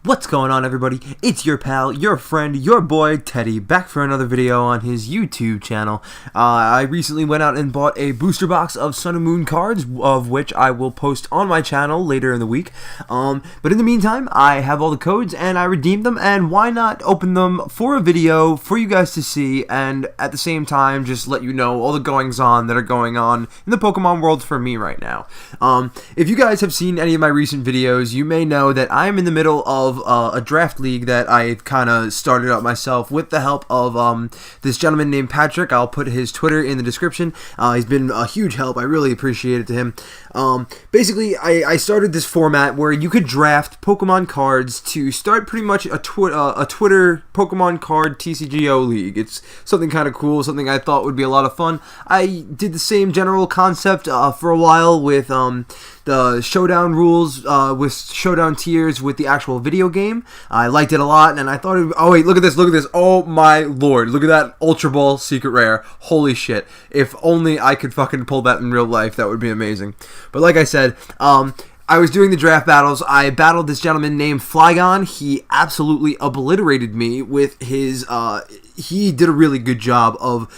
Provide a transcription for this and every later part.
What's going on, everybody? It's your pal, your friend, your boy Teddy, back for another video on his YouTube channel. I recently went out and bought a booster box of Sun and Moon cards, of which I will post on my channel later in the week. But in the meantime, I have all the codes and I redeemed them, and why not open them for a video for you guys to see, and at the same time just let you know all the goings-on that are going on in the Pokemon world for me right now. If you guys have seen any of my recent videos, you may know that I'm in the middle of a draft league that I've kind of started up myself with the help of this gentleman named Patrick. I'll put his Twitter in the description. He's been a huge help. I really appreciate it to him. Basically, I started this format where you could draft Pokemon cards to start pretty much a Twitter Pokemon card TCGO league. It's something kind of cool, something I thought would be a lot of fun. I did the same general concept for a while with the showdown rules, with showdown tiers with the actual video game. I liked it a lot, and I thought, oh wait, look at this, oh my lord, look at that Ultra Ball Secret Rare, holy shit, if only I could fucking pull that in real life, that would be amazing. But like I said, I was doing the draft battles. I battled this gentleman named Flygon. He absolutely obliterated me with his, he did a really good job of,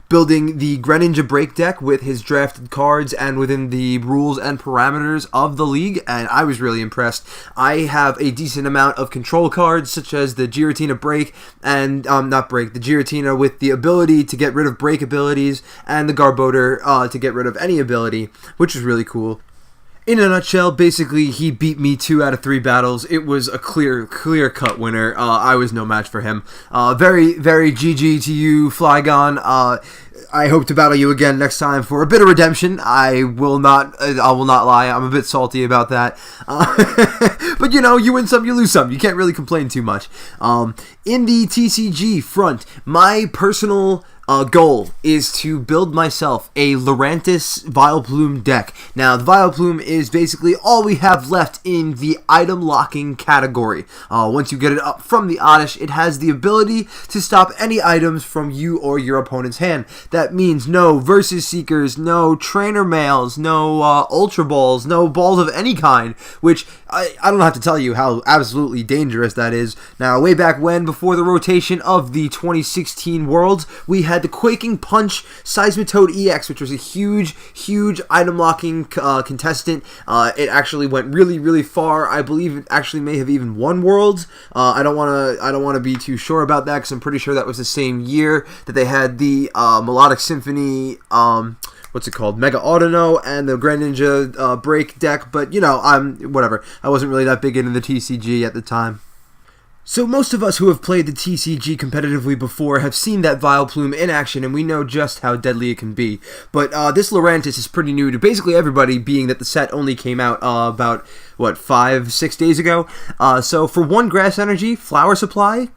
building the Greninja break deck with his drafted cards and within the rules and parameters of the league, and I was really impressed. I have a decent amount of control cards, such as the Giratina break, and, the Giratina with the ability to get rid of break abilities, and the Garbodor to get rid of any ability, which is really cool. In a nutshell, basically, he beat me 2 out of 3 battles. It was a clear-cut winner. I was no match for him. Very GG to you, Flygon. I hope to battle you again next time for a bit of redemption. I will not lie. I'm a bit salty about that. But you know, you win some, you lose some. You can't really complain too much. In the TCG front, my personal goal is to build myself a Lurantis Vileplume deck. Now, the Vileplume is basically all we have left in the item locking category. Once you get it up from the Oddish, it has the ability to stop any items from you or your opponent's hand. That means no Versus Seekers, no Trainer Mails, no Ultra Balls, no balls of any kind, which I don't have to tell you how absolutely dangerous that is. Now, way back when, before the rotation of the 2016 Worlds, we had the Quaking Punch Seismitoad EX, which was a huge item locking contestant. It actually went really far. I believe it actually may have even won Worlds. I don't want to be too sure about that, because I'm pretty sure that was the same year that they had the Melodic Symphony, what's it called, Mega Autono, and the Greninja break deck. But you know, whatever. I wasn't really that big into the TCG at the time. So most of us who have played the TCG competitively before have seen that Vileplume in action, and we know just how deadly it can be. But this Lurantis is pretty new to basically everybody, being that the set only came out about, what, 5-6 days ago? So for 1 Grass Energy Flower Supply,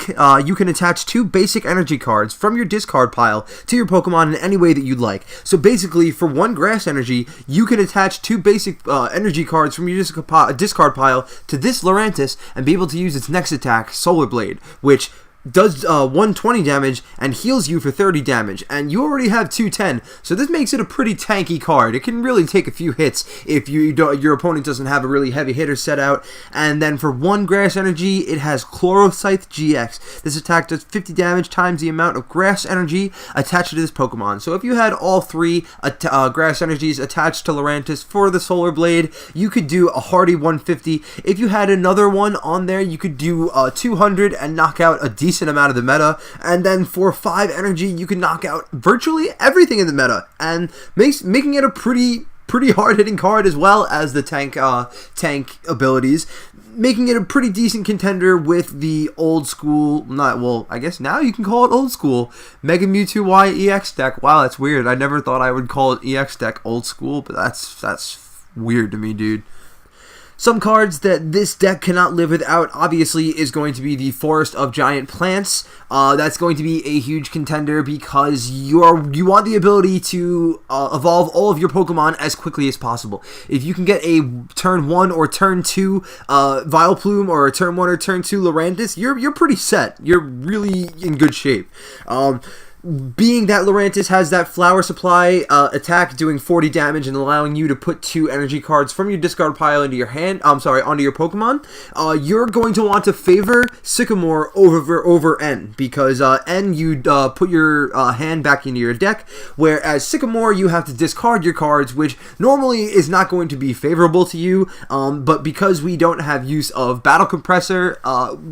you can attach 2 basic energy cards from your discard pile to your Pokemon in any way that you'd like. So basically, for 1 Grass Energy, you can attach 2 basic energy cards from your discard pile to this Lurantis and be able to use its next attack, Solar Blade, which does 120 damage and heals you for 30 damage, and you already have 210, so this makes it a pretty tanky card. It can really take a few hits if your opponent doesn't have a really heavy hitter set out. And then for 1 Grass Energy, it has Chloroscythe GX. This attack does 50 damage times the amount of Grass Energy attached to this Pokemon. So if you had all 3 Grass Energies attached to Lurantis for the Solar Blade, you could do a hearty 150. If you had another one on there, you could do 200 and knock out a decent amount of the meta. And then for 5 energy, you can knock out virtually everything in the meta, and making it a pretty hard-hitting card, as well as the tank abilities, making it a pretty decent contender with the old school, I guess now you can call it old school, Mega Mewtwo Y EX deck. Wow, that's weird. I never thought I would call it EX deck old school, but that's weird to me, dude. Some cards that this deck cannot live without, obviously, is going to be the Forest of Giant Plants. That's going to be a huge contender because you want the ability to evolve all of your Pokemon as quickly as possible. If you can get a turn 1 or turn 2 Vileplume, or a turn 1 or turn 2 Lurantis, you're pretty set. You're really in good shape. being that Lurantis has that flower supply attack doing 40 damage and allowing you to put 2 energy cards from your discard pile into your hand, onto your Pokemon, you're going to want to favor Sycamore over N, because N you put your hand back into your deck, whereas Sycamore you have to discard your cards, which normally is not going to be favorable to you, but because we don't have use of Battle Compressor,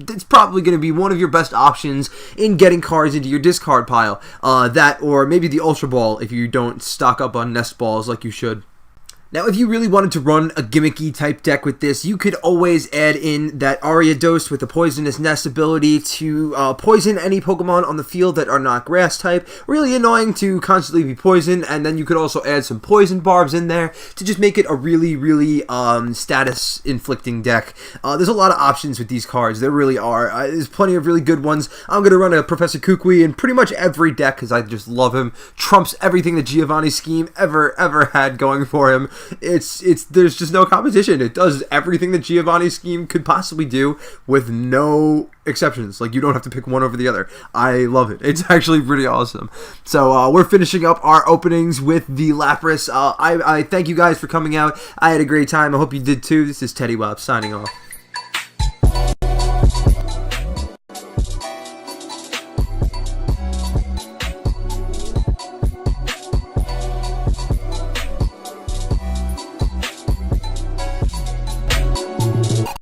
it's probably going to be one of your best options in getting cards into your discard pile. That, or maybe the Ultra Ball if you don't stock up on Nest Balls like you should. Now, if you really wanted to run a gimmicky type deck with this, you could always add in that Ariados with the Poisonous Nest ability to poison any Pokemon on the field that are not Grass type. Really annoying to constantly be poisoned, and then you could also add some Poison Barbs in there to just make it a really, really status-inflicting deck. There's a lot of options with these cards. There really are. There's plenty of really good ones. I'm going to run a Professor Kukui in pretty much every deck because I just love him. Trumps everything that Giovanni's scheme ever had going for him. There's just no competition. It does everything that Giovanni's scheme could possibly do with no exceptions. Like, you don't have to pick one over the other. I love it. It's actually pretty awesome. So we're finishing up our openings with the Lapras. I thank you guys for coming out. I had a great time. I hope you did too. This is Teddy Wop signing off.